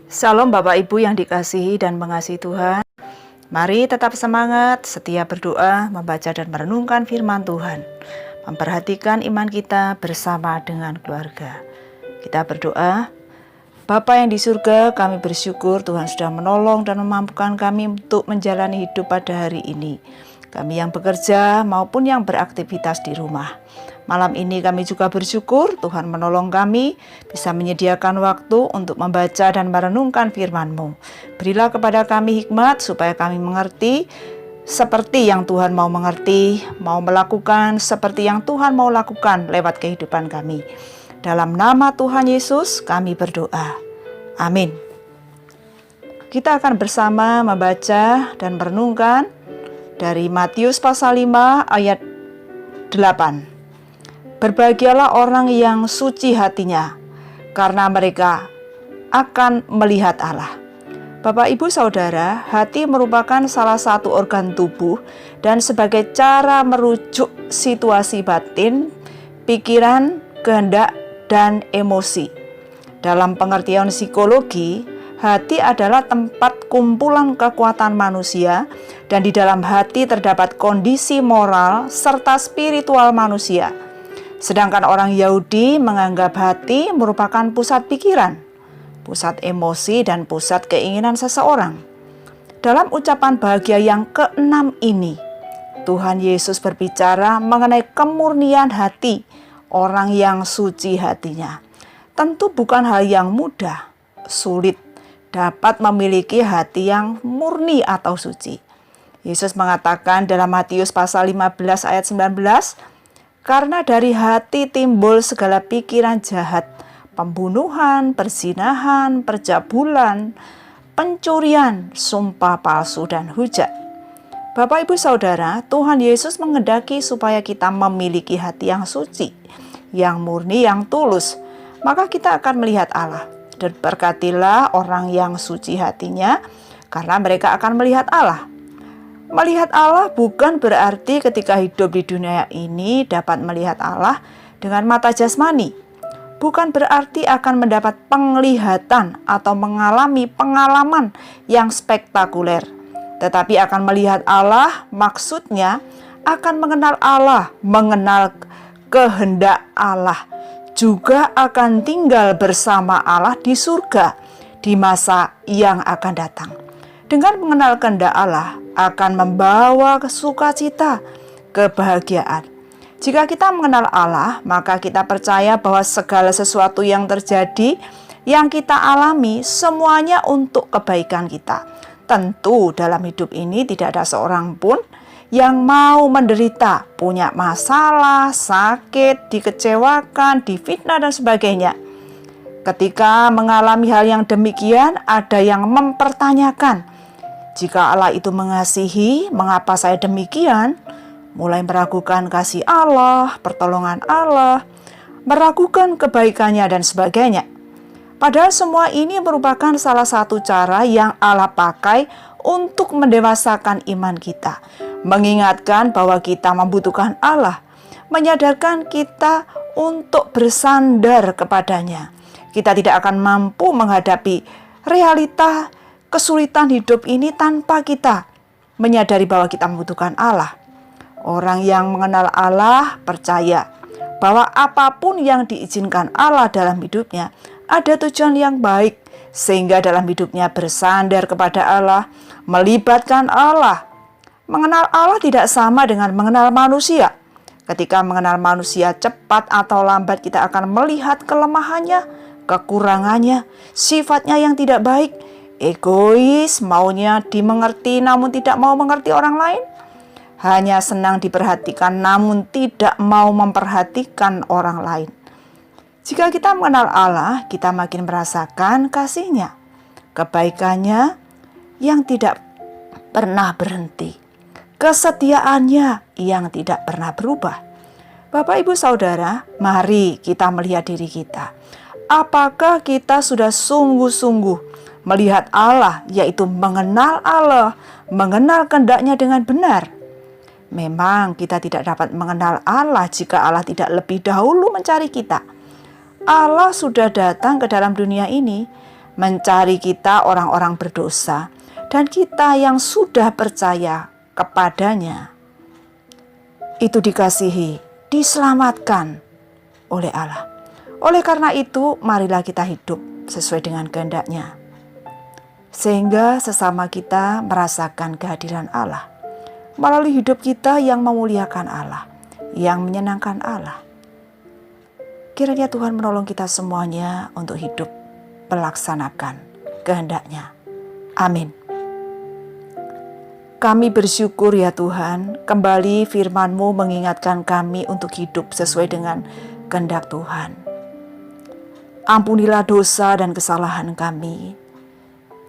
Salam Bapak Ibu yang dikasihi dan mengasihi Tuhan. Mari tetap semangat, setia berdoa, membaca dan merenungkan firman Tuhan. Memperhatikan iman kita bersama dengan keluarga. Kita berdoa. Bapa yang di surga, kami bersyukur Tuhan sudah menolong dan memampukan kami untuk menjalani hidup pada hari ini. Kami yang bekerja maupun yang beraktivitas di rumah. Malam ini kami juga bersyukur Tuhan menolong kami bisa menyediakan waktu untuk membaca dan merenungkan firman-Mu. Berilah kepada kami hikmat supaya kami mengerti seperti yang Tuhan mau mengerti, mau melakukan seperti yang Tuhan mau lakukan lewat kehidupan kami. Dalam nama Tuhan Yesus kami berdoa. Amin. Kita akan bersama membaca dan merenungkan dari Matius pasal 5 ayat 8. Berbahagialah orang yang suci hatinya, karena mereka akan melihat Allah. Bapak, Ibu, Saudara, hati merupakan salah satu organ tubuh dan sebagai cara merujuk situasi batin, pikiran, kehendak, dan emosi. Dalam pengertian psikologi, hati adalah tempat kumpulan kekuatan manusia dan di dalam hati terdapat kondisi moral serta spiritual manusia. Sedangkan orang Yahudi menganggap hati merupakan pusat pikiran, pusat emosi, dan pusat keinginan seseorang. Dalam ucapan bahagia yang keenam ini, Tuhan Yesus berbicara mengenai kemurnian hati orang yang suci hatinya. Tentu bukan hal yang mudah, sulit dapat memiliki hati yang murni atau suci. Yesus mengatakan dalam Matius pasal 15 ayat 19, karena dari hati timbul segala pikiran jahat, pembunuhan, perzinahan, percabulan, pencurian, sumpah palsu, dan hujat. Bapak, Ibu, Saudara, Tuhan Yesus menghendaki supaya kita memiliki hati yang suci, yang murni, yang tulus. Maka kita akan melihat Allah. Dan berkatilah orang yang suci hatinya, karena mereka akan melihat Allah. Melihat Allah bukan berarti ketika hidup di dunia ini dapat melihat Allah dengan mata jasmani. Bukan berarti akan mendapat penglihatan atau mengalami pengalaman yang spektakuler. Tetapi akan melihat Allah, maksudnya akan mengenal Allah, mengenal kehendak Allah. Juga akan tinggal bersama Allah di surga di masa yang akan datang. Dengan mengenal kehendak Allah akan membawa sukacita, kebahagiaan. Jika kita mengenal Allah, maka kita percaya bahwa segala sesuatu yang terjadi, yang kita alami, semuanya untuk kebaikan kita. Tentu dalam hidup ini tidak ada seorang pun yang mau menderita, punya masalah, sakit, dikecewakan, difitnah, dan sebagainya. Ketika mengalami hal yang demikian, ada yang mempertanyakan, jika Allah itu mengasihi, mengapa saya demikian? Mulai meragukan kasih Allah, pertolongan Allah, meragukan kebaikannya, dan sebagainya. Padahal semua ini merupakan salah satu cara yang Allah pakai untuk mendewasakan iman kita, mengingatkan bahwa kita membutuhkan Allah, menyadarkan kita untuk bersandar kepadanya. Kita tidak akan mampu menghadapi realita kesulitan hidup ini tanpa kita menyadari bahwa kita membutuhkan Allah. Orang yang mengenal Allah percaya bahwa apapun yang diizinkan Allah dalam hidupnya ada tujuan yang baik, sehingga dalam hidupnya bersandar kepada Allah, melibatkan Allah. Mengenal Allah tidak sama dengan mengenal manusia. Ketika mengenal manusia, cepat atau lambat kita akan melihat kelemahannya, kekurangannya, sifatnya yang tidak baik, egois, maunya dimengerti namun tidak mau mengerti orang lain, hanya senang diperhatikan namun tidak mau memperhatikan orang lain. Jika kita mengenal Allah, kita makin merasakan kasih-Nya, kebaikannya yang tidak pernah berhenti, kesetiaannya yang tidak pernah berubah. Bapak, Ibu, Saudara, mari kita melihat diri kita. Apakah kita sudah sungguh-sungguh melihat Allah, yaitu mengenal Allah, mengenal kehendak-Nya dengan benar? Memang kita tidak dapat mengenal Allah jika Allah tidak lebih dahulu mencari kita. Allah sudah datang ke dalam dunia ini mencari kita orang-orang berdosa, dan kita yang sudah percaya kepadanya itu dikasihi, diselamatkan oleh Allah. Oleh karena itu, marilah kita hidup sesuai dengan kehendak-Nya, sehingga sesama kita merasakan kehadiran Allah melalui hidup kita yang memuliakan Allah, yang menyenangkan Allah. Kiranya Tuhan menolong kita semuanya untuk hidup melaksanakan kehendak-Nya. Amin. Kami bersyukur ya Tuhan, kembali firman-Mu mengingatkan kami untuk hidup sesuai dengan kehendak Tuhan. Ampunilah dosa dan kesalahan kami.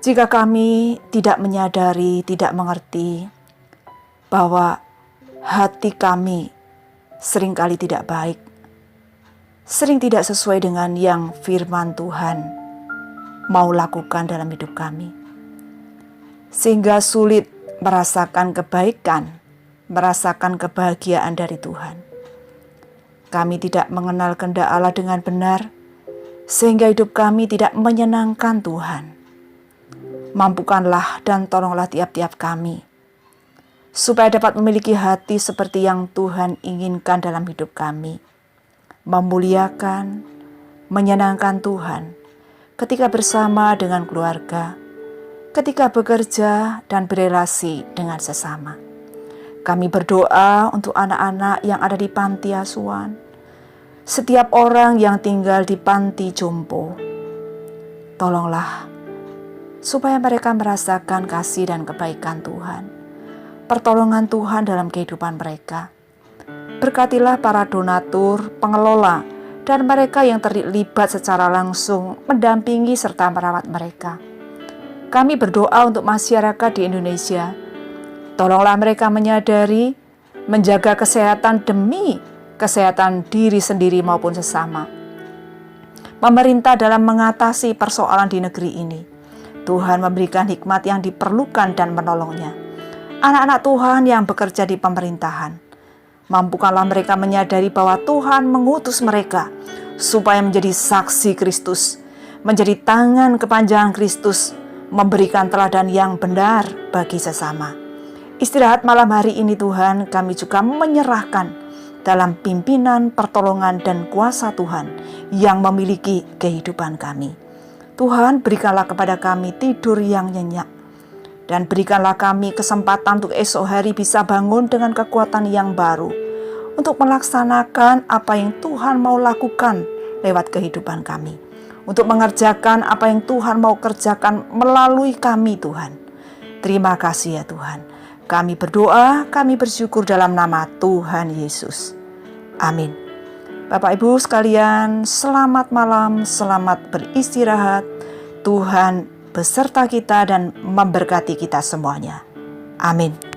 Jika kami tidak menyadari, tidak mengerti bahwa hati kami seringkali tidak baik, sering tidak sesuai dengan yang firman Tuhan mau lakukan dalam hidup kami, sehingga sulit merasakan kebaikan, merasakan kebahagiaan dari Tuhan. Kami tidak mengenal kehendak Allah dengan benar, sehingga hidup kami tidak menyenangkan Tuhan. Mampukanlah dan tolonglah tiap-tiap kami, supaya dapat memiliki hati seperti yang Tuhan inginkan dalam hidup kami, memuliakan, menyenangkan Tuhan ketika bersama dengan keluarga, ketika bekerja dan berelasi dengan sesama. Kami berdoa untuk anak-anak yang ada di panti asuhan, setiap orang yang tinggal di panti jompo. Tolonglah supaya mereka merasakan kasih dan kebaikan Tuhan, pertolongan Tuhan dalam kehidupan mereka. Berkatilah para donatur, pengelola, dan mereka yang terlibat secara langsung mendampingi serta merawat mereka. Kami berdoa untuk masyarakat di Indonesia. Tolonglah mereka menyadari, menjaga kesehatan demi kesehatan diri sendiri maupun sesama. Pemerintah dalam mengatasi persoalan di negeri ini, Tuhan memberikan hikmat yang diperlukan dan menolongnya. Anak-anak Tuhan yang bekerja di pemerintahan, mampukanlah mereka menyadari bahwa Tuhan mengutus mereka supaya menjadi saksi Kristus, menjadi tangan kepanjangan Kristus, memberikan teladan yang benar bagi sesama. Istirahat malam hari ini Tuhan, kami juga menyerahkan dalam pimpinan, pertolongan, dan kuasa Tuhan yang memiliki kehidupan kami. Tuhan, berikanlah kepada kami tidur yang nyenyak, dan berikanlah kami kesempatan untuk esok hari bisa bangun dengan kekuatan yang baru, untuk melaksanakan apa yang Tuhan mau lakukan lewat kehidupan kami, untuk mengerjakan apa yang Tuhan mau kerjakan melalui kami Tuhan. Terima kasih ya Tuhan. Kami berdoa, kami bersyukur dalam nama Tuhan Yesus. Amin. Bapak Ibu sekalian, selamat malam, selamat beristirahat. Tuhan beserta kita dan memberkati kita semuanya. Amin.